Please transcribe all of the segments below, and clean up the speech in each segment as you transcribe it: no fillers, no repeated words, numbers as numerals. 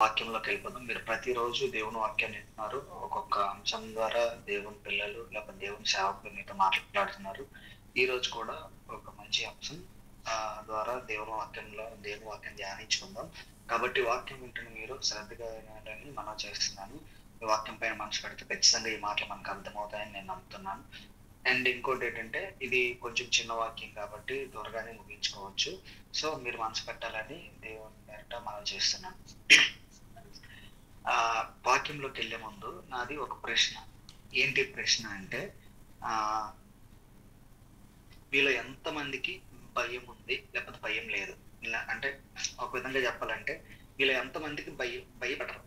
వాక్యంలోకి వెళ్ళిపోదాం. మీరు ప్రతిరోజు దేవుని వాక్యాన్ని వింటున్నారు. ఒక్కొక్క అంశం ద్వారా దేవుని పిల్లలు లేకపోతే దేవుని సేవకులు మీతో మాట్లాడుతున్నారు. ఈ రోజు కూడా ఒక మంచి అంశం ద్వారా దేవుని వాక్యం ధ్యానించుకుందాం. కాబట్టి వాక్యం వింటున్న మీరు శ్రద్ధగా వినాలని మనం చేస్తున్నాను. ఈ వాక్యం పైన మనసు పెడితే ఖచ్చితంగా ఈ మాటలు మనకు అర్థమవుతాయని నేను నమ్ముతున్నాను. అండ్ ఇంకోటి ఏంటంటే ఇది కొంచెం చిన్న వాక్యం కాబట్టి త్వరగానే ముగించుకోవచ్చు. సో మీరు మనసు పెట్టాలని దేవుని పేరిట మనం చేస్తున్నాను. వాక్యంలోకి వెళ్ళే ముందు నాది ఒక ప్రశ్న. ఏంటి ప్రశ్న అంటే, వీళ్ళ ఎంతమందికి భయం ఉంది లేకపోతే భయం లేదు? ఇలా అంటే ఒక విధంగా చెప్పాలంటే వీళ్ళ ఎంతమందికి భయపడరు?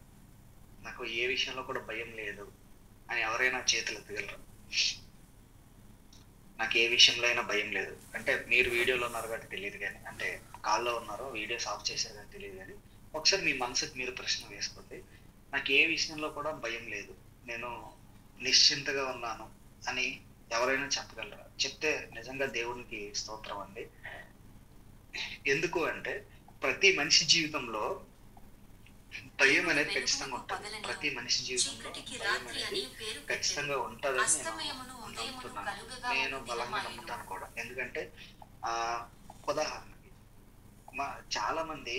నాకు ఏ విషయంలో కూడా భయం లేదు అని ఎవరైనా చేతులు ఎత్తగలరు? నాకు ఏ విషయంలో అయినా భయం లేదు అంటే, మీరు వీడియోలో ఉన్నారు కాబట్టి తెలియదు కానీ, అంటే కాల్లో ఉన్నారో వీడియోస్ ఆఫ్ చేశారు కానీ తెలియదు కానీ, ఒకసారి మీ మనసుకు మీరు ప్రశ్న వేసుకోండి. నాకు ఏ విషయంలో కూడా భయం లేదు, నేను నిశ్చింతగా ఉన్నాను అని ఎవరైనా చెప్పగలరా? చెప్తే నిజంగా దేవునికి స్తోత్రం అండి. ఎందుకు అంటే ప్రతి మనిషి జీవితంలో భయం అనేది ఖచ్చితంగా ఉంటుంది. ప్రతి మనిషి జీవితంలో భయం అనేది ఖచ్చితంగా ఉంటుందని నేను నమ్ముతున్నాను. నేను బలంగా నమ్ముతాను కూడా. ఎందుకంటే ఉదాహరణకి చాలా మంది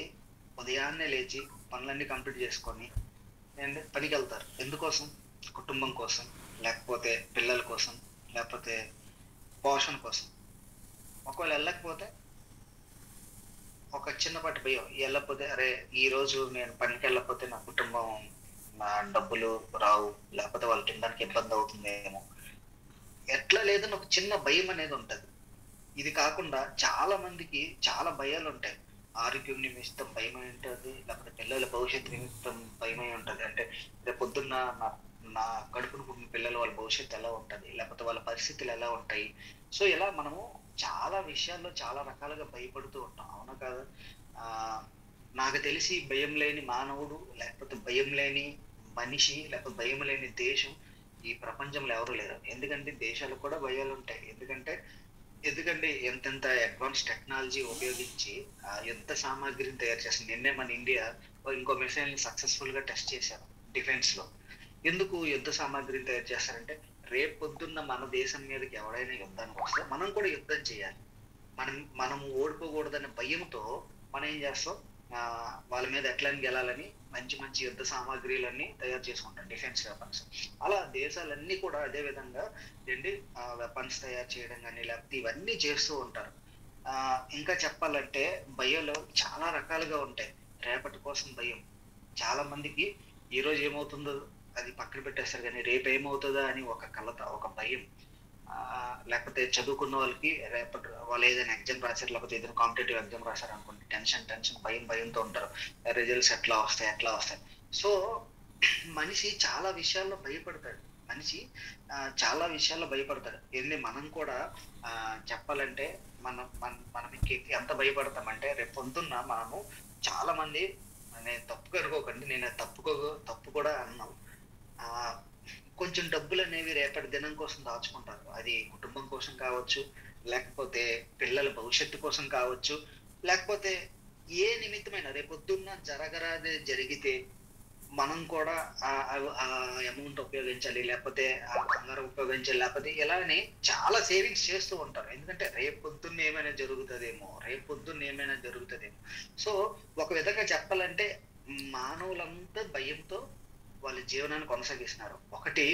ఉదయాన్నే లేచి పనులన్నీ కంప్లీట్ చేసుకొని పనికి వెళ్తారు. ఎందుకోసం? కుటుంబం కోసం, లేకపోతే పిల్లల కోసం, లేకపోతే పోషణ కోసం. ఒకవేళ వెళ్ళకపోతే ఒక చిన్నపాటి భయం, వెళ్ళకపోతే అరే ఈ రోజు నేను పనికి వెళ్ళకపోతే నా కుటుంబం నా డబ్బులు రావు, లేకపోతే వాళ్ళు తినడానికి ఇబ్బంది అవుతుందేమో, ఎట్లా లేదని ఒక చిన్న భయం అనేది ఉంటది. ఇది కాకుండా చాలా మందికి చాలా భయాలు ఉంటాయి. ఆరోగ్యం నిమిత్తం భయమై ఉంటుంది, లేకపోతే పిల్లల భవిష్యత్తు నిమిత్తం భయమై ఉంటుంది. అంటే రేపు పొద్దున్న నా కడుపును పుట్టిన పిల్లలు వాళ్ళ భవిష్యత్తు ఎలా ఉంటుంది, లేకపోతే వాళ్ళ పరిస్థితులు ఎలా ఉంటాయి. సో ఇలా మనము చాలా విషయాల్లో చాలా రకాలుగా భయపడుతూ ఉంటాం, అవునా కాదు? నాకు తెలిసి భయం లేని మానవుడు, లేకపోతే భయం లేని మనిషి, లేకపోతే భయం లేని దేశం ఈ ప్రపంచంలో ఎవరు లేరు. ఎందుకంటే దేశాలకు కూడా భయాలు ఉంటాయి. ఎందుకంటే ఎంతెంత అడ్వాన్స్ టెక్నాలజీ ఉపయోగించి యుద్ధ సామాగ్రిని తయారు చేస్తుంది. నిన్నే మన ఇండియా ఇంకో మిసైల్ ని సక్సెస్ఫుల్ గా టెస్ట్ చేశారు డిఫెన్స్ లో. ఎందుకు యుద్ధ సామాగ్రిని తయారు చేస్తారంటే రేపు పొద్దున్న మన దేశం మీదకి ఎవరైనా యుద్ధానికి వస్తే మనం కూడా యుద్ధం చేయాలి, మనం ఓడిపోకూడదనే భయంతో మనం ఏం చేస్తాం, వాళ్ళ మీద ఎట్లా గెలాలని మంచి మంచి యుద్ధ సామాగ్రిలన్నీ తయారు చేసుకుంటాం, డిఫెన్స్ వెపన్స్. అలా దేశాలన్నీ కూడా అదే విధంగా వెపన్స్ తయారు చేయడం కానీ లేకపోతే ఇవన్నీ చేస్తూ ఉంటారు. ఇంకా చెప్పాలంటే భయాలు చాలా రకాలుగా ఉంటాయి. రేపటి కోసం భయం. చాలా మందికి ఈ రోజు ఏమవుతుందో అది పక్కన పెట్టేస్తారు కానీ రేపు ఏమవుతుందా అని ఒక కలత, ఒక భయం. లేకపోతే చదువుకున్న వాళ్ళకి రేపటి వాళ్ళు ఏదైనా ఎగ్జామ్ రాశారు, లేకపోతే ఏదైనా కాంపిటేటివ్ ఎగ్జామ్ రాశారు అనుకోండి, టెన్షన్ భయంతో ఉంటారు, రిజల్ట్స్ ఎట్లా వస్తాయి. సో మనిషి చాలా విషయాల్లో భయపడతాడు. ఏంటి మనం కూడా చెప్పాలంటే మనం ఎంత భయపడతామంటే రేపు పొద్దున్న మనము చాలా మంది, నేను తప్పుగా అనుకోకండి, నేను తప్పు కూడా అన్నాను, కొంచెం డబ్బులు అనేవి రేపటి దినం కోసం దాచుకుంటారు. అది కుటుంబం కోసం కావచ్చు, లేకపోతే పిల్లల భవిష్యత్తు కోసం కావచ్చు, లేకపోతే ఏ నిమిత్తమైన రేపొద్దున్న జరిగితే మనం కూడా ఆ అమౌంట్ ఉపయోగించాలి, లేకపోతే ఆ బంగారం ఉపయోగించాలి, లేకపోతే ఇలానే చాలా సేవింగ్స్ చేస్తూ ఉంటారు. ఎందుకంటే రేపొద్దున్న ఏమైనా జరుగుతుందేమో. సో ఒక విధంగా చెప్పాలంటే మానవులంతా భయంతో వాళ్ళ జీవనాన్ని కొనసాగిస్తున్నారు. ఒకటి,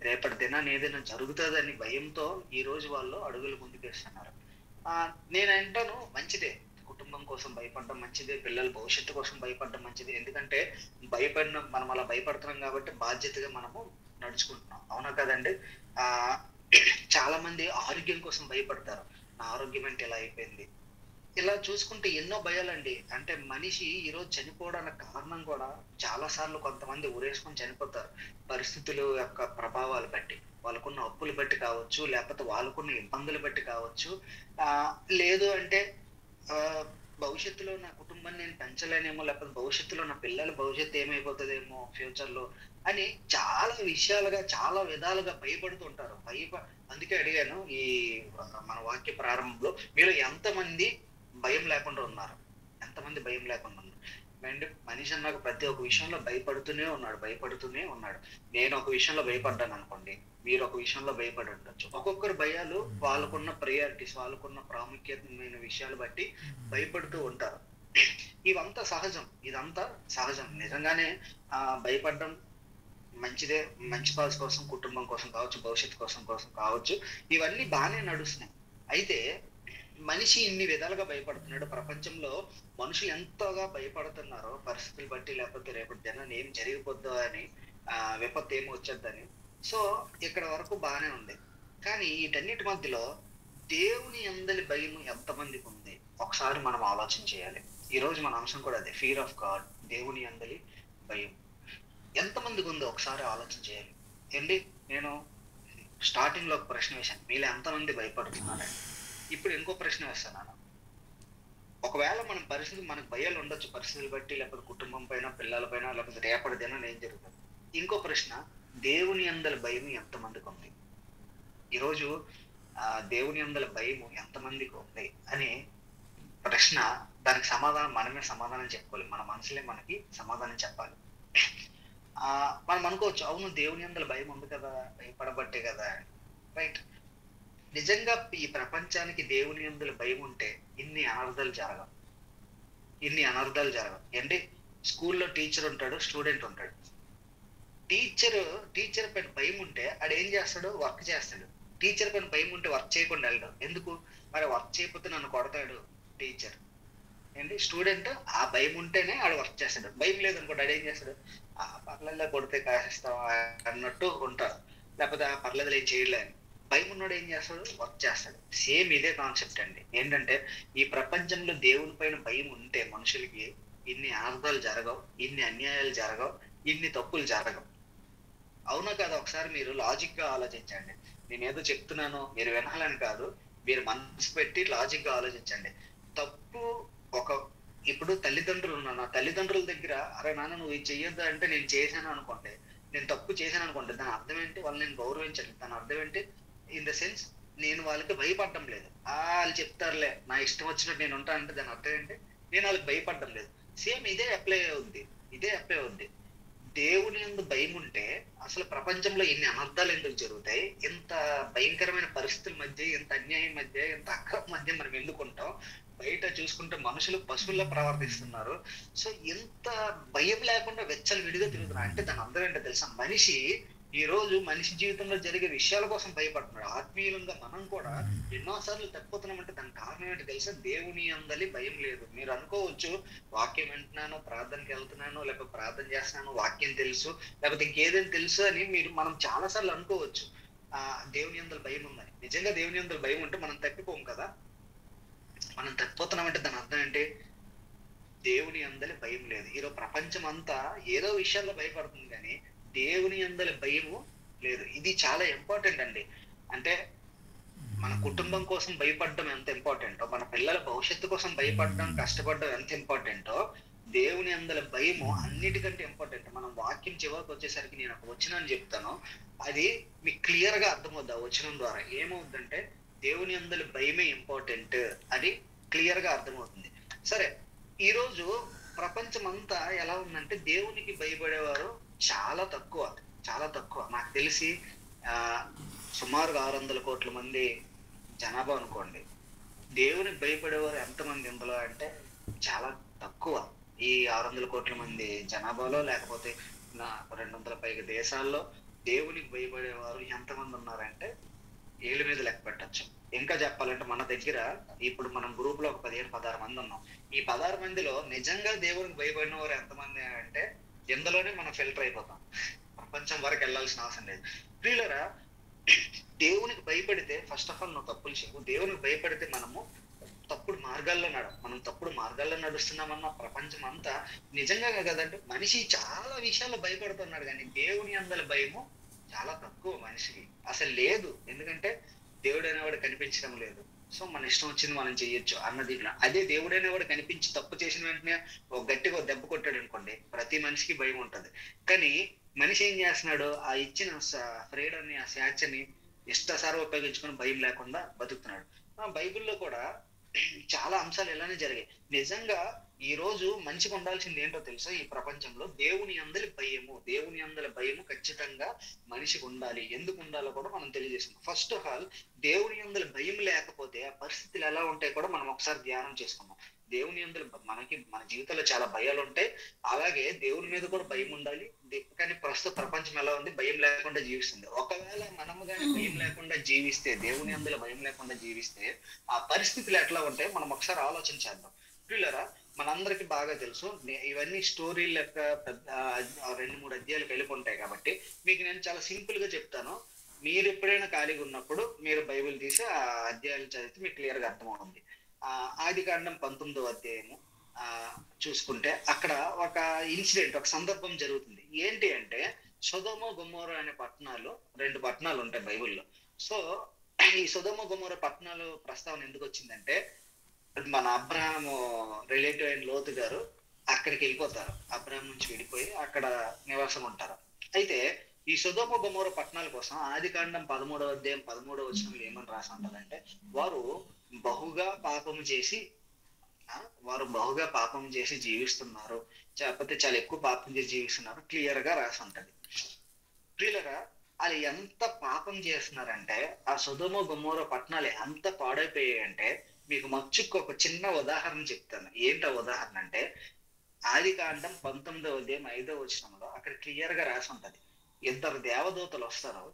రేపటి దినాన్ని ఏదైనా జరుగుతుందని భయంతో ఈ రోజు వాళ్ళు అడుగులు ముందుకేస్తున్నారు. నేను అంటాను మంచిదే, కుటుంబం కోసం భయపడడం మంచిదే, పిల్లల భవిష్యత్తు కోసం భయపడడం మంచిదే. ఎందుకంటే మనం అలా భయపడుతున్నాం కాబట్టి బాధ్యతగా మనము నడుచుకుంటున్నాం, అవునా కదండి? చాలా మంది ఆరోగ్యం కోసం భయపడతారు. నా ఆరోగ్యం అంటే ఎలా అయిపోయింది. ఇలా చూసుకుంటే ఎన్నో భయాలండి. అంటే మనిషి ఈరోజు చనిపోవడానికి కారణం కూడా చాలా సార్లు కొంతమంది ఊరేసుకొని చనిపోతారు. పరిస్థితుల యొక్క ప్రభావాలు బట్టి, వాళ్ళకున్న అప్పులు బట్టి కావచ్చు, లేకపోతే వాళ్ళకున్న ఇబ్బందులు బట్టి కావచ్చు, లేదు అంటే భవిష్యత్తులో నా కుటుంబాన్ని నేను పెంచలేనేమో, లేకపోతే భవిష్యత్తులో నా పిల్లల భవిష్యత్తు ఏమైపోతుందేమో ఫ్యూచర్ లో అని చాలా విషయాలుగా చాలా విధాలుగా భయపడుతుంటారు. అందుకే అడిగాను ఈ మన వాక్య ప్రారంభంలో, మీరు ఎంతమంది భయం లేకుండా ఉన్నారు? అండ్ మనిషి అన్నాక ప్రతి ఒక్క విషయంలో భయపడుతూనే ఉన్నాడు. నేను ఒక విషయంలో భయపడ్డాను అనుకోండి, మీరు ఒక విషయంలో భయపడి ఉండొచ్చు. ఒక్కొక్కరు భయాలు వాళ్ళకున్న ప్రయారిటీస్, వాళ్ళకున్న ప్రాముఖ్యమైన విషయాలు బట్టి భయపడుతూ ఉంటారు. ఇదంతా సహజం. నిజంగానే భయపడడం మంచిదే. మంచి కాజ్ కోసం, కుటుంబం కోసం కావచ్చు, భవిష్యత్తు కోసం కావచ్చు, ఇవన్నీ బాగానే నడుస్తున్నాయి. అయితే మనిషి ఇన్ని విధాలుగా భయపడుతున్నాడు. ప్రపంచంలో మనుషులు ఎంతగా భయపడుతున్నారో పరిస్థితులు బట్టి, లేకపోతే రేపటి దినాన్ని ఏం జరిగిపోద్దో అని, విపత్తు ఏమి వచ్చొద్దని. సో ఇక్కడ వరకు బాగానే ఉంది. కానీ వీటన్నిటి మధ్యలో దేవుని యందలి భయం ఎంతమందికి ఉంది ఒకసారి మనం ఆలోచన చేయాలి. ఈ రోజు మన అంశం కూడా అదే, ఫియర్ ఆఫ్ గాడ్, దేవుని యందలి భయం ఎంతమందికి ఉందో ఒకసారి ఆలోచన చేయాలి. ఏంటి, నేను స్టార్టింగ్ లో ఒక ప్రశ్న వేశాను, మీలో ఎంతమంది భయపడుతున్నారని. ఇప్పుడు ఇంకో ప్రశ్న వేస్తున్నాను. ఒకవేళ మన పరిస్థితి, మనకు భయాలు ఉండొచ్చు పరిస్థితులు బట్టి, లేకపోతే కుటుంబం పైన, పిల్లల పైన, లేకపోతే రేపటి దినం ఏం జరుగుతుంది. ఇంకో ప్రశ్న, దేవుని యందలి భయం ఎంతమందికి ఉంది ఈరోజు? దేవుని యందలి భయం ఎంతమందికి ఉంది అనే ప్రశ్న, దానికి సమాధానం మనమే సమాధానం చెప్పుకోవాలి. మన మనసులే మనకి సమాధానం చెప్పాలి. మనం అనుకోవచ్చు, అవును దేవుని యందలి భయం ఉంది కదా, భయపడబట్టే కదా. రైట్. నిజంగా ఈ ప్రపంచానికి దేవుని యందలి భయం ఉంటే ఇన్ని అనర్థాలు జరగవు. అంటే స్కూల్లో టీచర్ ఉంటాడు, స్టూడెంట్ ఉంటాడు. టీచర్ పైన భయం ఉంటే ఆడు ఏం చేస్తాడు? వర్క్ చేస్తాడు. టీచర్ పైన భయం ఉంటే వర్క్ చేయకుండా వెళ్ళడం ఎందుకు? మరి వర్క్ చేయకపోతే నన్ను కొడతాడు టీచర్. ఏంటి, స్టూడెంట్ ఆ భయం ఉంటేనే ఆడు వర్క్ చేస్తాడు. భయం లేదనుకోండి, ఆడు ఏం చేస్తాడు? పర్లేదులే కొడితే కాసేస్తాం అన్నట్టు ఉంటాడు. లేకపోతే పర్లేదు ఏం చేయలేని. భయం ఉన్నాడు ఏం చేస్తాడు? వర్క్ చేస్తాడు. సేమ్ ఇదే కాన్సెప్ట్ అండి. ఏంటంటే ఈ ప్రపంచంలో దేవుని పైన భయం ఉంటే మనుషులకి ఇన్ని అనర్థాలు జరగవు, ఇన్ని అన్యాయాలు జరగవు, ఇన్ని తప్పులు జరగవు. అవునా కాదు? ఒకసారి మీరు లాజిక్ గా ఆలోచించండి. నేనేదో చెప్తున్నాను మీరు వినాలని కాదు, మీరు మనసు పెట్టి లాజిక్ గా ఆలోచించండి. తప్పు ఇప్పుడు తల్లిదండ్రులు ఉన్నారు, నా తల్లిదండ్రుల దగ్గర అరే నాన్న నువ్వు ఇది చెయ్యొద్దు అంటే నేను చేశాను అనుకోండి, నేను తప్పు చేశాను అనుకోండి, దాని అర్థం ఏంటి? వాళ్ళని నేను గౌరవించాలి. దాని అర్థం ఏంటి? ఇన్ ద సెన్స్ నేను వాళ్ళకి భయపడడం లేదు. వాళ్ళు చెప్తారులే నా ఇష్టం వచ్చినట్టు నేను ఉంటానంటే దాని అర్థం ఏంటి? నేను వాళ్ళకి భయపడడం లేదు. సేమ్ ఇదే అప్లై అవుద్ది. దేవుని యందు భయం ఉంటే అసలు ప్రపంచంలో ఇన్ని అనర్థాలు ఎందుకు జరుగుతాయి? ఇంత భయంకరమైన పరిస్థితుల మధ్య, ఇంత అన్యాయం మధ్య, ఇంత అక్రమం మధ్య మనం ఎందుకుంటాం? బయట చూసుకుంటే మనుషులు పశువుల్లో ప్రవర్తిస్తున్నారు. సో ఇంత భయం లేకుండా వెచ్చలు విడిగా తిరుగుతున్నారు. అంటే దాని అర్థం ఏంటో తెలుసా? ఈ రోజు మనిషి జీవితంలో జరిగే విషయాల కోసం భయపడుతున్నాడు. ఆత్మీయులంగా మనం కూడా ఎన్నోసార్లు తప్పిపోతున్నామంటే దానికి కారణం ఏంటో తెలుసా? దేవుని యందలి భయం లేదు. మీరు అనుకోవచ్చు, వాక్యం వింటున్నాను, ప్రార్థనకి వెళ్తున్నాను, లేకపోతే ప్రార్థన చేస్తున్నాను, వాక్యం తెలుసు, లేకపోతే ఇంకేదైనా తెలుసు అని మనం చాలా సార్లు అనుకోవచ్చు దేవుని యందలి భయం ఉందని. నిజంగా దేవుని యందలి భయం ఉంటే మనం తప్పిపోం కదా. మనం తప్పిపోతున్నామంటే దాని అర్థం ఏంటి? దేవుని యందలి భయం లేదు. ఈరోజు ప్రపంచం అంతా ఏదో విషయాల్లో భయపడుతుంది, కానీ దేవుని యందలి భయము లేదు. ఇది చాలా ఇంపార్టెంట్ అండి. అంటే మన కుటుంబం కోసం భయపడడం ఎంత ఇంపార్టెంటో, మన పిల్లల భవిష్యత్తు కోసం భయపడడం, కష్టపడడం ఎంత ఇంపార్టెంటో, దేవుని యందలి భయము అన్నిటికంటే ఇంపార్టెంట్. మనం వాక్యం చివరికి వచ్చేసరికి నేను ఒక వచనం చెప్తాను, అది మీకు క్లియర్ గా అర్థమవుద్ది. ఆ వచనం ద్వారా ఏమవుద్దంటే దేవుని యందలి భయమే ఇంపార్టెంట్ అని క్లియర్ గా అర్థమవుతుంది. సరే, ఈ రోజు ప్రపంచం అంతా ఎలా ఉందంటే దేవునికి భయపడేవారు చాలా తక్కువ. నాకు తెలిసి సుమారుగా 600 కోట్ల మంది జనాభా అనుకోండి. దేవునికి భయపడేవారు ఎంతమంది ఇందులో అంటే చాలా తక్కువ. ఈ 600 కోట్ల మంది జనాభాలో, లేకపోతే 200 పైగా దేశాల్లో దేవునికి భయపడేవారు ఎంతమంది ఉన్నారంటే ఏళ్ళ మీద లెక్క పెట్టచ్చు. ఇంకా చెప్పాలంటే మన దగ్గర ఇప్పుడు మనం గ్రూప్ లో ఒక 15-16 మంది ఉన్నాం. ఈ 16 మందిలో నిజంగా దేవునికి భయపడిన వారు ఎంతమంది అంటే ఇందులోనే మనం ఫిల్టర్ అయిపోతాం. ప్రపంచం వరకు వెళ్ళాల్సిన అవసరం లేదు. ప్రియులరా, దేవునికి భయపడితే ఫస్ట్ ఆఫ్ ఆల్ నువ్వు తప్పులు చేయవు. దేవునికి భయపడితే మనం తప్పుడు మార్గాల్లో నడుస్తున్నామన్న ప్రపంచం అంతా నిజంగా కదంటే మనిషి చాలా విషయాల్లో భయపడుతున్నాడు, కానీ దేవుని యందలి భయము చాలా తక్కువ మనిషికి అసలు లేదు. ఎందుకంటే దేవుడు అనేవాడు కనిపించడం లేదు. సో మన ఇష్టం వచ్చింది మనం చెయ్యొచ్చు అన్నది. అదే దేవుడు అనేవాడు కనిపించి తప్పు చేసిన వెంటనే ఒక గట్టిగా దెబ్బ కొట్టాడు అనుకోండి, ప్రతి మనిషికి భయం ఉంటది. కానీ మనిషి ఏం చేస్తున్నాడు? ఆ ఇచ్చిన ఫ్రీడమ్ ని, ఆ స్వేచ్ఛని ఇష్టసారి ఉపయోగించుకొని భయం లేకుండా బతుకుతున్నాడు. బైబిల్లో కూడా చాలా అంశాలు ఇలానే జరిగాయి. నిజంగా ఈ రోజు మనిషికి ఉండాల్సింది ఏంటో తెలుసా? ఈ ప్రపంచంలో దేవుని అందలి భయము, దేవుని అందలి భయము ఖచ్చితంగా మనిషికి ఉండాలి. ఎందుకు ఉండాలో కూడా మనం తెలియజేసుకుందాం. ఫస్ట్ ఆఫ్ ఆల్ దేవుని అందలి భయం లేకపోతే ఆ పరిస్థితులు ఎలా ఉంటాయి కూడా మనం ఒకసారి ధ్యానం చేసుకుందాం. దేవుని అందలి మనకి మన జీవితంలో చాలా భయాలు ఉంటాయి. అలాగే దేవుని మీద కూడా భయం ఉండాలి. కానీ ప్రస్తుత ప్రపంచం ఎలా ఉంది? భయం లేకుండా జీవిస్తుంది. ఒకవేళ మనము కానీ భయం లేకుండా జీవిస్తే, దేవుని అందలి భయం లేకుండా జీవిస్తే ఆ పరిస్థితులు ఎట్లా ఉంటాయో మనం ఒకసారి ఆలోచన చేద్దాం. పిల్లరా, మనందరికి బాగా తెలుసు. ఇవన్నీ స్టోరీ లెక్క పెద్ద 2-3 అధ్యాయాలకు వెళ్ళిపోంటాయి కాబట్టి మీకు నేను చాలా సింపుల్ గా చెప్తాను. మీరు ఎప్పుడైనా ఖాళీగా ఉన్నప్పుడు మీరు బైబిల్ తీసి ఆ అధ్యాయాలు చదివితే మీకు క్లియర్ గా అర్థమవుతుంది. ఆదికాండం 19వ అధ్యాయము ఆ చూసుకుంటే అక్కడ ఒక ఇన్సిడెంట్, ఒక సందర్భం జరుగుతుంది. ఏంటి అంటే సొదొమ గొమొర్రా అనే పట్టణాలు, 2 పట్టణాలు ఉంటాయి బైబిల్లో. సో ఈ సొదొమ గొమొర్రా పట్టణాలు ప్రస్తావన ఎందుకు వచ్చిందంటే, మన అబ్రహాం రిలేటివ్ అయిన లోతు గారు అక్కడికి వెళ్ళిపోతారు. అబ్రహాం నుంచి విడిపోయి అక్కడ నివాసం ఉంటారు. అయితే ఈ సొదొమ గొమొర్రా పట్టణాల కోసం ఆదికాండం 13వ అధ్యాయం 13వ వచనంలో ఏమని రాసి ఉంటదంటే, వారు బహుగా పాపము చేసి వారు బహుగా పాపం చేసి జీవిస్తున్నారు, లేకపోతే చాలా ఎక్కువ పాపం చేసి జీవిస్తున్నారు, క్లియర్ గా రాసి ఉంటది. క్లియర్ వాళ్ళు ఎంత పాపం చేస్తున్నారంటే, ఆ సొదొమ గొమొర్రా పట్టణాలు ఎంత పాడైపోయాయి అంటే, మీకు మచ్చుకు ఒక చిన్న ఉదాహరణ చెప్తాను. ఏంటో ఉదాహరణ అంటే, ఆదికాండం 19వ అధ్యాయం 5వ వచనంలో అక్కడ క్లియర్ గా రాసి ఉంటది. 2 దేవదూతలు వస్తారు.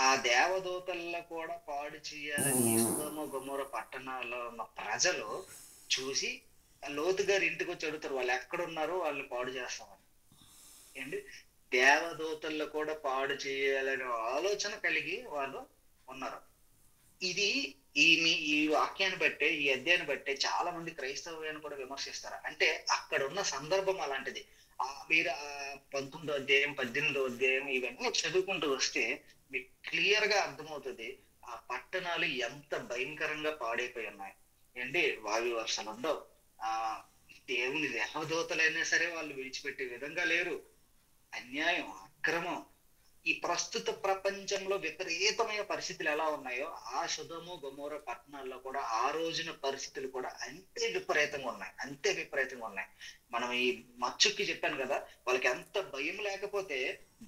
ఆ దేవదూతల్లో కూడా పాడు చేయాలని సొదొమ గొమొర్రా పట్టణాల్లో ఉన్న ప్రజలు చూసి లోతు గారి ఇంటికి వచ్చి అడుగుతారు, వాళ్ళు ఎక్కడున్నారు, వాళ్ళు పాడు చేస్తామని. ఏంటి, దేవదూతల్లో కూడా పాడు చేయాలనే ఆలోచన కలిగి వాళ్ళు ఉన్నారు. ఇది ఈ వాక్యాన్ని బట్టే, ఈ అధ్యాయాన్ని బట్టే చాలా మంది క్రైస్తవ్యాన్ని కూడా విమర్శిస్తారు. అంటే అక్కడ ఉన్న సందర్భం అలాంటిది. మీరు 19వ అధ్యాయం 18వ అధ్యాయం ఇవన్నీ చదువుకుంటూ వస్తే మీకు క్లియర్ గా అర్థమవుతుంది ఆ పట్టణాలు ఎంత భయంకరంగా పాడైపోయి ఉన్నాయి. ఏంటి, వాయు వర్షాలు ఉండవు. ఆ దేవుని దేవదూతలైనా సరే వాళ్ళు విడిచిపెట్టే విధంగా లేరు. అన్యాయం, అక్రమం, ఈ ప్రస్తుత ప్రపంచంలో విపరీతమైన పరిస్థితులు ఎలా ఉన్నాయో ఆ సొదొమ గొమొర్రా పట్టణాల్లో కూడా ఆ రోజున పరిస్థితులు కూడా అంతే విపరీతంగా ఉన్నాయి, అంతే విపరీతంగా ఉన్నాయి. మనం ఈ మచ్చుకి చెప్పాను కదా, వాళ్ళకి ఎంత భయం లేకపోతే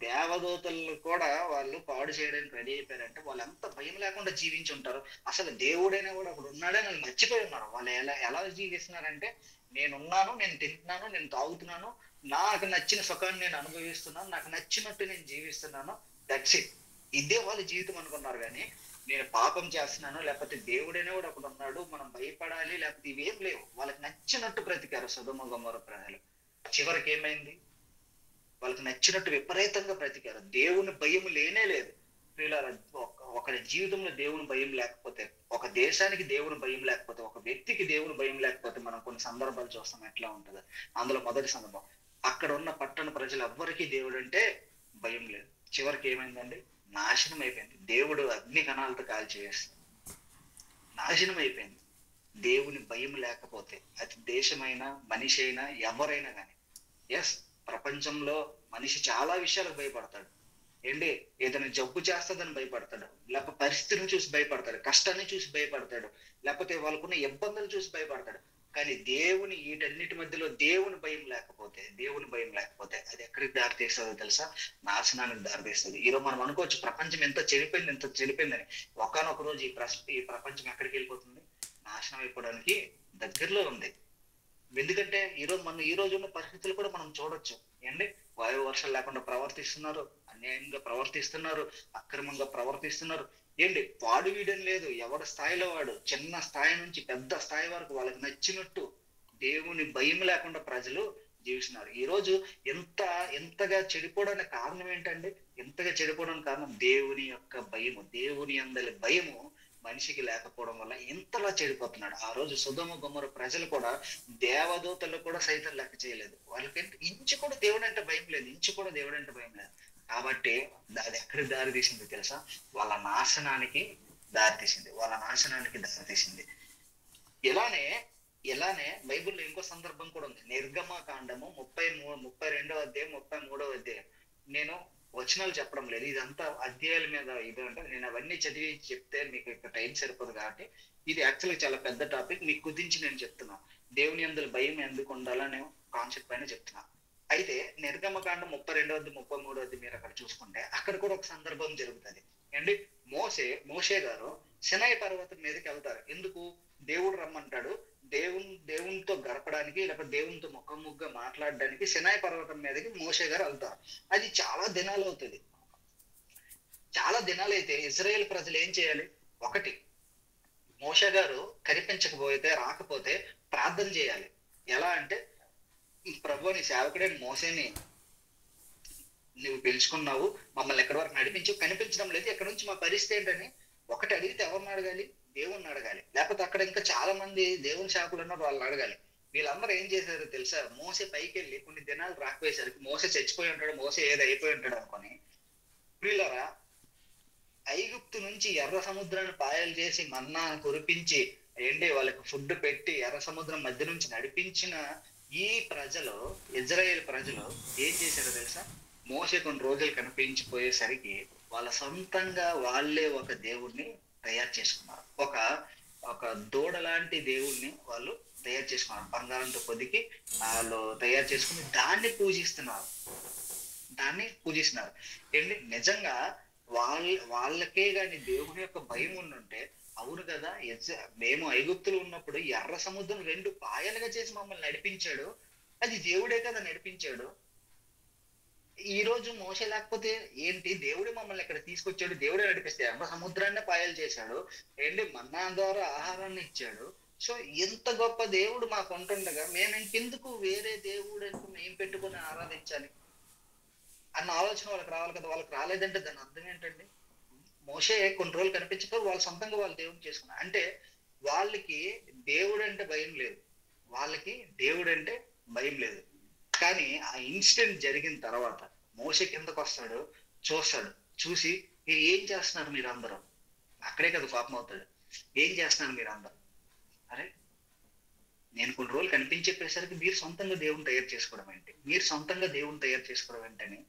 దేవదూతలు కూడా వాళ్ళు పాడు చేయడానికి రెడీ అయిపోయారంటే వాళ్ళు ఎంత భయం లేకుండా జీవించి ఉంటారు. అసలు దేవుడైనా కూడా ఒకడు ఉన్నాడని వాళ్ళు మర్చిపోయి ఉన్నారు. వాళ్ళు ఎలా జీవిస్తున్నారంటే, నేనున్నాను, నేను తింటున్నాను, నేను తాగుతున్నాను, నాకు నచ్చిన సుఖాన్ని నేను అనుభవిస్తున్నాను, నాకు నచ్చినట్టు నేను జీవిస్తున్నాను, దట్స్ ఇట్. ఇదే వాళ్ళ జీవితం అనుకున్నారు. కానీ నేను పాపం చేస్తున్నాను, లేకపోతే దేవుడైనా కూడా ఒకడు ఉన్నాడు, మనం భయపడాలి, లేకపోతే ఇవేం లేవు. వాళ్ళకి నచ్చినట్టు బ్రతికారు సొదొమ గొమొర్రా ప్రజలు. చివరికి ఏమైంది, వాళ్ళకి నచ్చినట్టు విపరీతంగా బ్రతికారు. దేవుని భయం లేనే లేదు. ఒకరి జీవితంలో దేవుని భయం లేకపోతే, ఒక దేశానికి దేవుని భయం లేకపోతే, ఒక వ్యక్తికి దేవుని భయం లేకపోతే మనం కొన్ని సందర్భాలు చూస్తాం ఎట్లా ఉంటుందో. అందులో మొదటి సందర్భం, అక్కడ ఉన్న పట్టణ ప్రజలు ఎవ్వరికీ దేవుడు అంటే భయం లేదు. చివరికి ఏమైందండి, నాశనం అయిపోయింది. దేవుడు అగ్ని కణాలతో కాల్చివేస్తాడు, నాశనం అయిపోయింది. దేవుని భయం లేకపోతే అది దేశమైనా, మనిషి అయినా, ఎవరైనా కానీ. ఎస్, ప్రపంచంలో మనిషి చాలా విషయాలకు భయపడతాడు. ఏంటి, ఏదైనా జబ్బు చేస్తుందని భయపడతాడు, లేకపోతే పరిస్థితిని చూసి భయపడతాడు, కష్టాన్ని చూసి భయపడతాడు, లేకపోతే వాళ్ళకున్న ఇబ్బందులు చూసి భయపడతాడు. కానీ దేవుని వీటన్నిటి మధ్యలో దేవుని భయం లేకపోతే అది ఎక్కడికి దారితీస్తుందో తెలుసా? నాశనానికి దారితీస్తుంది. ఈరోజు మనం అనుకోవచ్చు ప్రపంచం ఎంత చెడిపోయిందని. ఒకానొక రోజు ఈ ప్రపంచం ఎక్కడికి వెళ్ళిపోతుంది? నాశనం అయిపోవడానికి దగ్గరలో ఉంది. ఎందుకంటే ఈ రోజు ఉన్న పరిస్థితులు కూడా మనం చూడొచ్చు. ఏంటి, వాయు వర్షాలు లేకుండా ప్రవర్తిస్తున్నారు, అన్యాయంగా ప్రవర్తిస్తున్నారు, అక్రమంగా ప్రవర్తిస్తున్నారు. ఏంటి, వాడు వీడని లేదు, ఎవరి స్థాయిలో వాడు, చిన్న స్థాయి నుంచి పెద్ద స్థాయి వరకు వాళ్ళకి నచ్చినట్టు దేవుని భయం లేకుండా ప్రజలు జీవిస్తున్నారు. ఈ రోజు ఎంతగా చెడిపోవడానికి కారణం ఏంటండి? ఎంతగా చెడిపోవడానికి కారణం దేవుని యొక్క భయము, దేవుని అందరి భయము మనిషికి లేకపోవడం వల్ల ఎంతలా చెడిపోతున్నాడు. ఆ రోజు సొదొమ గొమొర్రా ప్రజలు కూడా దేవదూతలు కూడా సైతం లెక్క చేయలేదు. వాళ్ళకి ఇంచు కూడా దేవుడు అంటే భయం లేదు. కాబట్టి అది ఎక్కడికి దారి తీసింది తెలుసా? వాళ్ళ నాశనానికి దారితీసింది. ఇలానే బైబిల్లో ఇంకో సందర్భం కూడా ఉంది. నిర్గమ కాండము 32వ అధ్యాయం 33వ అధ్యాయం. నేను వచనాలు చెప్పడం లేదు, ఇదంతా అధ్యాయాల మీద ఇది అంటే నేను అవన్నీ చదివి చెప్తే మీకు ఇక్కడ టైం సరిపోదు. కాబట్టి ఇది యాక్చువల్గా చాలా పెద్ద టాపిక్, మీకు కుదించి నేను చెప్తున్నా. దేవుని యందు భయం ఎందుకు ఉండాలనే కాన్సెప్ట్ పైన చెప్తున్నా. అయితే నిర్గమకాండం 32-33 మీరు అక్కడ చూసుకుంటే అక్కడ కూడా ఒక సందర్భం జరుగుతుంది అండి. మోషే గారు సినాయి పర్వతం మీదకి వెళ్తారు. ఎందుకు? దేవుడు రమ్మంటాడు. దేవునితో గడపడానికి, లేకపోతే దేవునితో ముఖముగ్గా మాట్లాడడానికి సినాయి పర్వతం మీదకి మోషే గారు వెళ్తారు. అది చాలా దినాలు అవుతుంది. చాలా దినాలైతే ఇజ్రాయేల్ ప్రజలు ఏం చేయాలి? ఒకటి, మోషే గారు కనిపించకపోతే, రాకపోతే ప్రార్థన చేయాలి. ఎలా అంటే, ప్రభు నీ సేవకుడైన మోసేని నువ్వు పిలుచుకున్నావు, మమ్మల్ని ఎక్కడి వరకు నడిపించు, కనిపించడం లేదు, ఎక్కడి నుంచి మా పరిస్థితి ఏంటని ఒకటి అడిగితే ఎవరిని అడగాలి? దేవుణ్ణి అడగాలి. లేకపోతే అక్కడ ఇంకా చాలా మంది దేవుని సేవకులు ఉన్నారు, వాళ్ళని అడగాలి. వీళ్ళందరూ ఏం చేశారో తెలుసా? మోసే పైకి వెళ్ళి కొన్ని దినాలు రాకపోయేసరికి మోసే చచ్చిపోయి ఉంటాడు, మోసే ఏదో అయిపోయి ఉంటాడు అనుకొని, వీళ్ళరా ఐగుప్తు నుంచి ఎర్ర సముద్రాన్ని పాయలు చేసి మన్నా కురిపించి ఏంటి వాళ్ళకి ఫుడ్ పెట్టి ఎర్ర సముద్రం మధ్య నుంచి నడిపించిన ఈ ప్రజలు, ఇజ్రాయేల్ ప్రజలు ఏం చేశారో తెలుసా? మోసే కొన్ని రోజులు కనిపించిపోయేసరికి వాళ్ళ సొంతంగా వాళ్ళే ఒక దేవుణ్ణి తయారు చేసుకున్నారు. ఒక దూడ లాంటి దేవుణ్ణి వాళ్ళు తయారు చేసుకున్నారు. బంగారంతో పొదికి వాళ్ళు తయారు చేసుకుని దాన్ని పూజిస్తున్నారు. ఏంటి నిజంగా వాళ్ళకే గాని దేవుని యొక్క భయం ఉండుంటే, అవును కదా, మేము ఐగుప్తులు ఉన్నప్పుడు ఎర్ర సముద్రం 2 పాయలుగా చేసి మమ్మల్ని నడిపించాడు, అది దేవుడే కదా నడిపించాడు. ఈ రోజు మోసే లేకపోతే ఏంటి? దేవుడే మమ్మల్ని ఇక్కడ తీసుకొచ్చాడు, దేవుడే నడిపిస్తే ఎర్ర సముద్రాన్ని పాయలు చేశాడు, ఏంటి మన్నా ద్వారా ఆహారాన్ని ఇచ్చాడు. సో ఎంత గొప్ప దేవుడు మాకు ఉంటుండగా మేము ఇంకెందుకు వేరే దేవుడు మేము పెట్టుకుని ఆరాధించాలి అన్న ఆలోచన వాళ్ళకి రావాలి కదా. వాళ్ళకి రాలేదంటే దాని అర్థం ఏంటండి? మోసే కొన్ని రోజులు కనిపించక వాళ్ళు సొంతంగా వాళ్ళు దేవుని చేసుకున్నారు. అంటే వాళ్ళకి దేవుడు అంటే భయం లేదు, కానీ ఆ ఇన్సిడెంట్ జరిగిన తర్వాత మోసే కిందకు వస్తాడు, చూస్తాడు, చూసి ఏం చేస్తున్నారు మీరు అందరూ? అక్కడే కదా కోపం అవుతాడు. ఏం చేస్తున్నారు మీరు అందరూ? అరే, నేను కొన్ని రోజులు కనిపించేసరికి మీరు సొంతంగా దేవుని తయారు చేసుకోవడం ఏంటని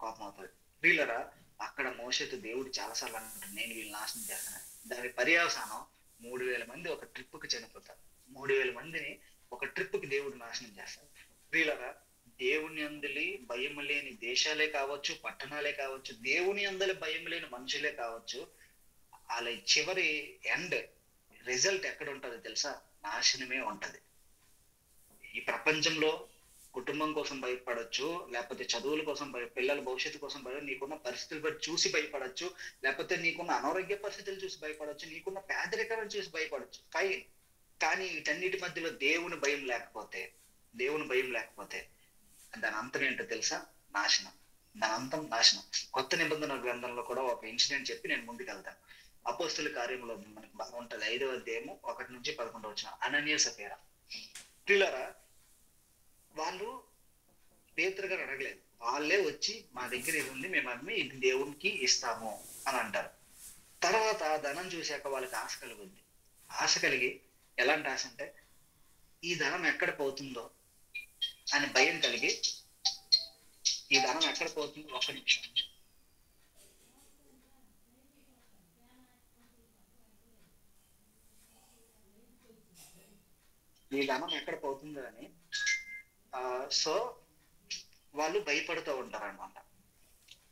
కోపం అవుతుంది. వీళ్ళరా అక్కడ మోసేతో దేవుడు చాలాసార్లు అంటాడు, నేను వీళ్ళు నాశనం చేస్తాను. దాని పర్యవసానం 3000 మంది ఒక ట్రిప్పుకి చనిపోతారు. 3000 మందిని ఒక ట్రిప్పుకి దేవుడు నాశనం చేస్తాడు. వీళ్ళరా దేవుని అందలి భయం లేని దేశాలే కావచ్చు, పట్టణాలే కావచ్చు, దేవుని అందలి భయం లేని మనుషులే కావచ్చు, వాళ్ళ చివరి ఎండ్ రిజల్ట్ ఎక్కడ ఉంటుందో తెలుసా? నాశనమే ఉంటది. ఈ ప్రపంచంలో కుటుంబం కోసం భయపడచ్చు, లేకపోతే చదువుల కోసం పిల్లల భవిష్యత్తు కోసం నీకున్న పరిస్థితులు బట్టి చూసి భయపడచ్చు, లేకపోతే నీకున్న అనారోగ్య పరిస్థితులు చూసి భయపడచ్చు, నీకున్న పేదరికాలను చూసి భయపడచ్చు. కానీ వీటన్నిటి మధ్యలో దేవుని భయం లేకపోతే దాని అంతం ఏంటో తెలుసా? నాశనం. దాని అంతం నాశనం. కొత్త నిబంధన గ్రంథంలో కూడా ఒక ఇన్సిడెంట్ చెప్పి నేను ముందుకు వెళ్తాను. అపోస్తుల కార్యంలో మనకి బాగా ఉంటది, 5వ అధ్యాయము 1-11 అననీయ సఫీరా. పిల్లరా వాళ్ళు పేతురు గారు అడగలేదు, వాళ్ళే వచ్చి మా దగ్గర ఇది ఉంది, మేము అమ్మి ఇది దేవునికి ఇస్తాము అని అంటారు. తర్వాత ధనం చూశాక వాళ్ళకి ఆశ కలిగి ఎలాంటి ఆశ అంటే, ఈ ధనం ఎక్కడ పోతుందో అని భయం కలిగి, ఈ ధనం ఎక్కడ పోతుందో, ఒక్క నిమిషం, ఈ ధనం ఎక్కడ పోతుందో అని సో వాళ్ళు భయపడుతూ ఉంటారు అనమాట.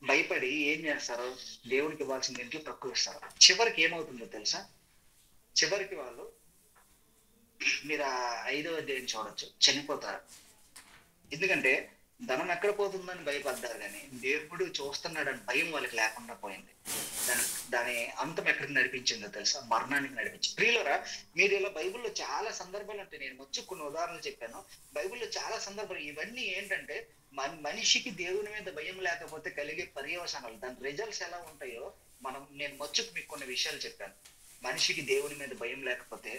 భయపడి ఏం చేస్తారు? దేవునికి ఇవ్వాల్సిన ఇంట్లో తక్కువ ఇస్తారు. చివరికి ఏమవుతుందో తెలుసా? చివరికి వాళ్ళు, మీరు ఆ 5వ అధ్యాయం చూడొచ్చు, చనిపోతారు. ఎందుకంటే ధనం ఎక్కడ పోతుందని భయపడ్డారు, కానీ దేవుడు చూస్తున్నాడని భయం వాళ్ళకి లేకుండా పోయింది. దాని అంతం ఎక్కడికి నడిపించిందో తెలుసా? మరణానికి నడిపించింది. ప్రియులరా, మీరు ఇలా బైబిల్లో చాలా సందర్భాలు, అంటే నేను వచ్చి కొన్ని ఉదాహరణలు చెప్పాను, బైబిల్లో చాలా సందర్భాలు. ఇవన్నీ ఏంటంటే మనిషికి దేవుని మీద భయం లేకపోతే కలిగే పర్యవసానాలు, దాని రిజల్ట్స్ ఎలా ఉంటాయో నేను మచ్చుకు మీకు కొన్ని విషయాలు చెప్పాను. మనిషికి దేవుని మీద భయం లేకపోతే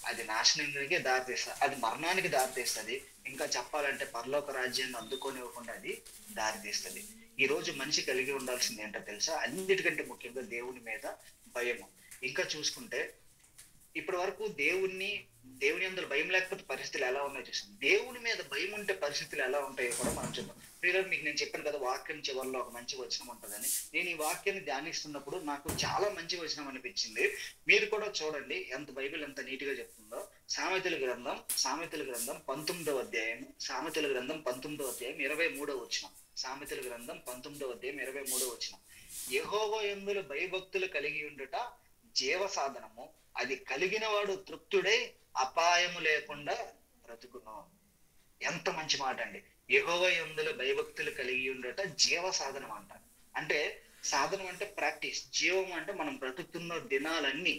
అది నాశనానికి దారితీస్తుంది, అది మరణానికి దారితీస్తుంది. ఇంకా చెప్పాలంటే పరలోక రాజ్యాన్ని అందుకోనివ్వకుండా అది దారితీస్తుంది. ఈ రోజు మనిషి కలిగి ఉండాల్సింది ఏంటో తెలుసా? అన్నిటికంటే ముఖ్యంగా దేవుని మీద భయము. ఇంకా చూసుకుంటే ఇప్పటి వరకు దేవుని అందరూ భయం లేకపోతే పరిస్థితులు ఎలా ఉన్నాయో చూసాం. దేవుని మీద భయం ఉంటే పరిస్థితులు ఎలా ఉంటాయో కూడా మనం చూద్దాం. ప్రియులారా, మీకు నేను చెప్పాను కదా, వాక్యం చివరిలో ఒక మంచి వచనం ఉంటుందని. నేను ఈ వాక్యాన్ని ధ్యానిస్తున్నప్పుడు నాకు చాలా మంచి వచనం అనిపించింది. మీరు కూడా చూడండి బైబిల్ ఎంత నీట్ గా చెప్తుందో. సామెతల గ్రంథం 19వ అధ్యాయం, సామెతల గ్రంథం 19వ అధ్యాయం 23వ వచనం. సామెతల గ్రంథం 19వ అధ్యాయం 23వ వచనం. యెహోవా యందు భయభక్తులు కలిగి ఉండుట జీవ సాధనము, అది కలిగిన వాడు తృప్తుడై అపాయము లేకుండా బ్రతుకును. ఎంత మంచి మాట అండి. యెహోవా యందు భయభక్తులు కలిగి ఉండట జీవ సాధనం అంట. అంటే సాధనం అంటే ప్రాక్టీస్, జీవం అంటే మనం బ్రతుకుతున్న దినాలన్నీ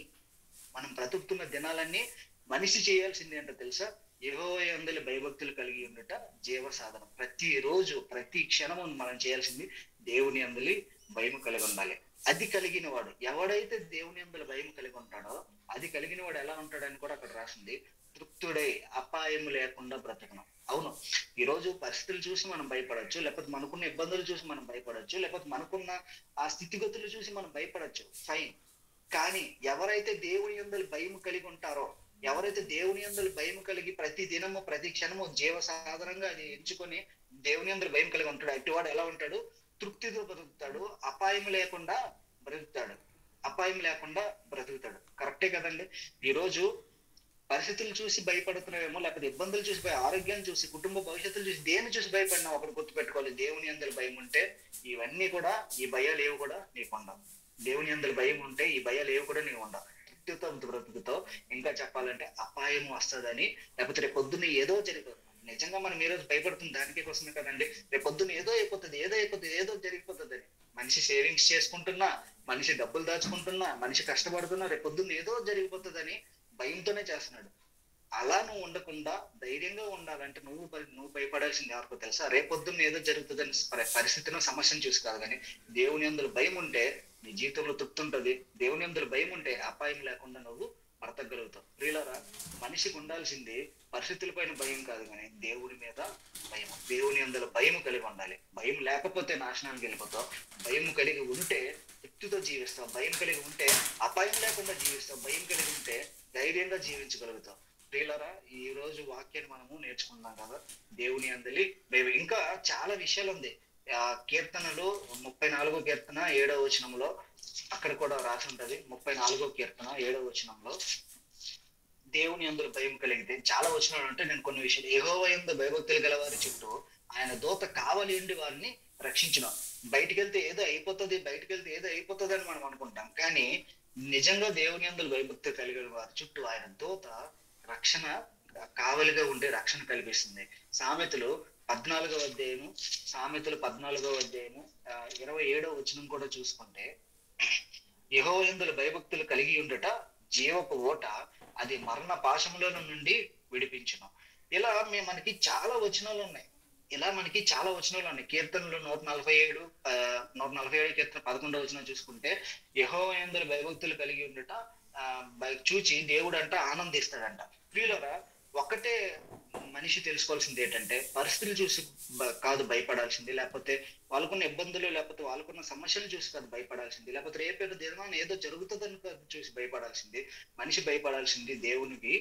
మనిషి చేయాల్సింది అంటే తెలుసా? యెహోవా యందు భయభక్తులు కలిగి ఉండట జీవ సాధనం. ప్రతి రోజు ప్రతి క్షణము మనం చేయాల్సింది దేవుని యందు భయం కలిగి ఉండాలి. అది కలిగిన వాడు, ఎవడైతే దేవుని యందు భయం కలిగి ఉంటాడో, అది కలిగిన వాడు ఎలా ఉంటాడని కూడా అక్కడ రాసింది, తృప్తుడై అపాయం లేకుండా బ్రతకను. అవును, ఈ రోజు పరిస్థితులు చూసి మనం భయపడచ్చు, లేకపోతే మనకున్న ఇబ్బందులు చూసి మనం భయపడచ్చు, లేకపోతే మనకున్న ఆ స్థితిగతులు చూసి మనం భయపడచ్చు, ఫైన్. కానీ ఎవరైతే దేవుని యందు భయం కలిగి ఉంటారో, ఎవరైతే దేవుని యందు భయం కలిగి ప్రతి దినము ప్రతి క్షణము జీవ సాధనంగా అది ఎంచుకొని దేవుని యందు భయం కలిగి ఉంటాడు, అటువాడు ఎలా ఉంటాడు? తృప్తితో బ్రతుకుతాడు, అపాయం లేకుండా బ్రతుకుతాడు. కరెక్టే కదండి. ఈరోజు పరిస్థితులు చూసి భయపడుతున్నామేమో, లేకపోతే ఇబ్బందులు చూసి, ఆరోగ్యాన్ని చూసి, కుటుంబ భవిష్యత్తులు చూసి, దేన్ని చూసి భయపడినా ఒకటి గుర్తుపెట్టుకోవాలి, దేవుని యందు భయం ఉంటే ఇవన్నీ కూడా, ఈ భయాలు ఏవి కూడా నీకు ఉండవు. దేవుని యందు భయం ఉంటే ఈ భయాలు ఏవి కూడా నీకు ఉండవు. తృప్తితో బ్రతుకుతావు. ఇంకా చెప్పాలంటే అపాయం వస్తుందని, లేకపోతే రేపు పొద్దున్న ఏదో జరిగిపోతుంది. నిజంగా మనం ఈ రోజు భయపడుతుంది దానికే కోసమే కదండి. రేపు పొద్దున్న ఏదో జరిగిపోతుంది. మనిషి సేవింగ్స్ చేసుకుంటున్నా, మనిషి డబ్బులు దాచుకుంటున్నా, మనిషి కష్టపడుతున్నా, రేపు పొద్దున్న ఏదో జరిగిపోతుందని భయంతోనే చేస్తున్నాడు. అలా నువ్వు ఉండకుండా ధైర్యంగా ఉండాలంటే నువ్వు భయపడాల్సింది ఎవరికో తెలుసా? రేపొద్దున్న ఏదో జరుగుతుందని పరిస్థితిని, సమస్యను చూసి కాదు, కానీ దేవుని యందు భయం ఉంటే నీ జీవితంలో తృప్తి ఉంటుంది. దేవుని యందు భయం ఉంటే అపాయం లేకుండా నువ్వు బ్రతకగలుగుతావు. ప్రియులారా, మనిషికి ఉండాల్సింది పరిస్థితుల పైన భయం కాదు, కానీ దేవుని మీద భయం. దేవుని యందు భయం కలిగి ఉండాలి. భయం లేకపోతే నాశనానికి వెళ్ళిపోతావు. భయం కలిగి ఉంటే తృప్తితో జీవిస్తావు. భయం కలిగి ఉంటే అపాయం లేకుండా జీవిస్తావు. భయం కలిగి ఉంటే ధైర్యంగా జీవించగలుగుతాం. ప్రియులారా, ఈ రోజు వాక్యాన్ని మనము నేర్చుకున్నాం కదా, దేవుని యందు భయం. ఇంకా చాలా విషయాలు ఉంది. కీర్తనలు 34వ కీర్తన 7వ వచనంలో అక్కడ కూడా రాసి ఉంటది. 34వ కీర్తన 7వ వచనంలో దేవుని యందు భయం కలిగితే చాలా వచనాలు ఉంటాయి. నేను కొన్ని విషయాలు, యెహోవా యందు భయభక్తులు గల వారి చుట్టూ ఆయన దూత కావలి ఉండి వారిని రక్షించిన. బయటికి వెళ్తే ఏదో అయిపోతుంది అని మనం అనుకుంటాం, కానీ నిజంగా దేవుని యందు భయభక్తి కలిగిన వారి చుట్టూ ఆయన దూత రక్షణ కావలిగా ఉండే రక్షణ కల్పిస్తుంది. సామెతలు 14వ అధ్యాయము 27వ వచనం కూడా చూసుకుంటే, యెహోవా యందు భయభక్తులు కలిగి ఉండట జీవపు ఓట, అది మరణ పాశముల నుండి విడిపించును. ఇలా మనకి చాలా వచనాలు ఉన్నాయి. కీర్తనలు 147 కీర్తన 11వ వచనం చూసుకుంటే, యెహోవా యందు భయభక్తులు కలిగి ఉండట చూచి దేవుడు అంట ఆనందిస్తాడంట. ప్రియులారా, ఒకటే మనిషి తెలుసుకోవాల్సింది ఏంటంటే, పరిస్థితులు చూసి కాదు భయపడాల్సింది, లేకపోతే వాళ్ళకున్న ఇబ్బందులు, లేకపోతే వాళ్ళకున్న సమస్యలు చూసి కాదు భయపడాల్సింది, లేకపోతే రేపేదో దినాన్ని ఏదో జరుగుతుందని చూసి భయపడాల్సింది. మనిషి భయపడాల్సింది దేవునికి.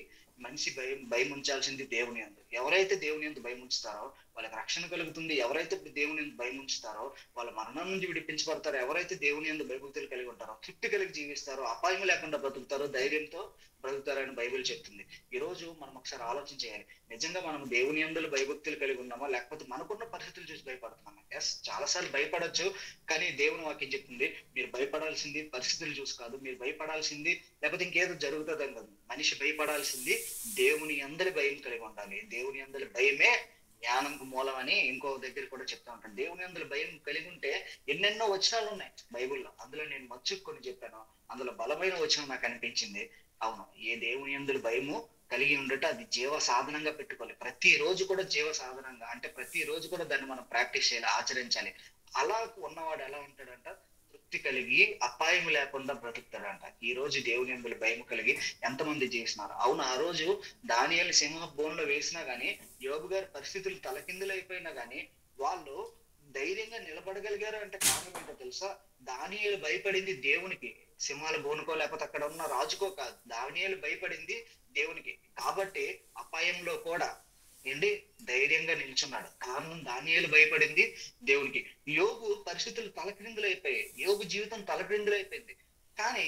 మనిషి భయం ఉంచాల్సింది దేవుని యందు. ఎవరైతే దేవుని యందు భయం ఉంచుతారో వాళ్ళకి రక్షణ కలుగుతుంది. ఎవరైతే దేవుని యందు భయం ఉంచుతారో వాళ్ళ మరణం నుంచి విడిపించబడతారో. ఎవరైతే దేవుని యందు భయభక్తులు కలిగి ఉంటారో తృప్తి కలిగి జీవిస్తారో, అపాయం లేకుండా బ్రతుకుతారో, ధైర్యంతో బ్రతుకుతారని బైబిల్ చెప్తుంది. ఈ రోజు మనం ఒకసారి ఆలోచన చేయాలి, నిజంగా మనం దేవుని యందు భయభక్తులు కలిగి ఉన్నామా, లేకపోతే మనకున్న పరిస్థితులు చూసి భయపడుతున్నామా? ఎస్, చాలాసార్లు భయపడొచ్చు, కానీ దేవుని వాక్యం చెప్తుంది మీరు భయపడాల్సింది పరిస్థితులు చూసి కాదు, మీరు భయపడాల్సింది లేకపోతే ఇంకేదో జరుగుతుందని కాదు. మనిషి భయపడాల్సింది దేవుని యందు భయం కలిగి ఉండాలి. దేవుని యందు భయమే జ్ఞానంకు మూలం అని ఇంకో దగ్గర కూడా చెప్తా ఉంటాను. దేవుని యందు భయం కలిగి ఉంటే ఎన్నెన్నో వచనాలు ఉన్నాయి బైబిల్లో. అందులో నేను మచ్చుకొని చెప్పాను, అందులో బలమైన వచనం నాకు అనిపించింది. అవును, ఏ దేవుని యందు భయము కలిగి ఉండట అది జీవ సాధనంగా పెట్టుకోవాలి. ప్రతిరోజు కూడా జీవ సాధనంగా, అంటే ప్రతిరోజు కూడా దాన్ని మనం ప్రాక్టీస్ చేయాలి, ఆచరించాలి. అలా ఉన్నవాడు ఎలా ఉంటాడంట? తృప్తి కలిగి అపాయం లేకుండా బ్రతుకుతాడంట. ఈ రోజు దేవుని యందు భయం కలిగి ఎంతమంది జీవిస్తున్నారు? అవును, ఆ రోజు దానియేలు సింహ బోన్లో వేసినా గానీ, యోబు గారి పరిస్థితులు తలకిందులు అయిపోయినా గానీ వాళ్ళు ధైర్యంగా నిలబడగలిగారు అంటే కారణం ఏంటో తెలుసా? దానియేలు భయపడింది దేవునికి, సింహాల బోనుకో లేకపోతే అక్కడ ఉన్న రాజుకో కాదు. దానియేలు భయపడింది దేవునికి. కాబట్టి అపాయంలో కూడా ధైర్యంగా నిల్చున్నాడు. కారణం దానియేలు భయపడింది దేవునికి. యోబు పరిస్థితులు తలక్రిందులు అయిపోయాయి, యోబు జీవితం తలక్రిందులు అయిపోయింది. కానీ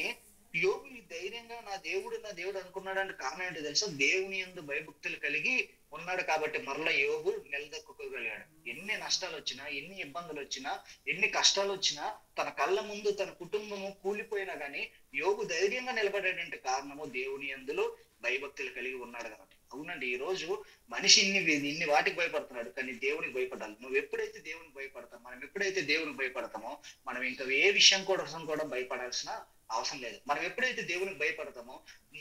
యోగు ఈ ధైర్యంగా నా దేవుడు అనుకున్నాడంటే కారణం ఏంటో తెలుసా? దేవుని యందు భయభక్తులు కలిగి ఉన్నాడు కాబట్టి మరలా యోగు నిలదొక్కుకోగలిగాడు. ఎన్ని నష్టాలు వచ్చినా, ఎన్ని ఇబ్బందులు వచ్చినా, ఎన్ని కష్టాలు వచ్చినా, తన కళ్ళ ముందు తన కుటుంబము కూలిపోయినా గానీ యోగు ధైర్యంగా నిలబడేటువంటి కారణము దేవుని యందులో భయభక్తులు కలిగి ఉన్నాడు కాబట్టి. అవునండి, ఈ రోజు మనిషి ఇన్ని వాటికి భయపడుతున్నాడు, కానీ దేవునికి భయపడాలి. నువ్వు ఎప్పుడైతే దేవునికి భయపడతావు, మనం ఎప్పుడైతే దేవునికి భయపడతామో మనం ఇంకా ఏ విషయం కోసం కూడా భయపడాల్సిన అవసరం లేదు. మనం ఎప్పుడైతే దేవునికి భయపడతామో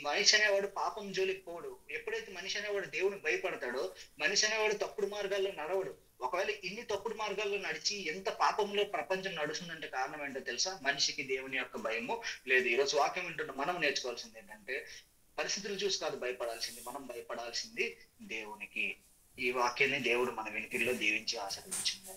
మనిషి అనేవాడు పాపం జోలికి పోడు. ఎప్పుడైతే మనిషి అనేవాడు దేవునికి భయపడతాడో మనిషి అనేవాడు తప్పుడు మార్గాల్లో నడవడు. ఒకవేళ ఇన్ని తప్పుడు మార్గాల్లో నడిచి ఎంత పాపంలో ప్రపంచం నడుస్తుందంటే కారణం ఏంటో తెలుసా? మనిషికి దేవుని యొక్క భయము లేదు. ఈరోజు వాక్యం వింటున్న మనం నేర్చుకోవాల్సింది ఏంటంటే, పరిస్థితులు చూసి కాదు భయపడాల్సింది, మనం భయపడాల్సింది దేవునికి. ఈ వాక్యాన్ని దేవుడు మన వెనుకల్లో దీవించి ఆశీర్వదించింది.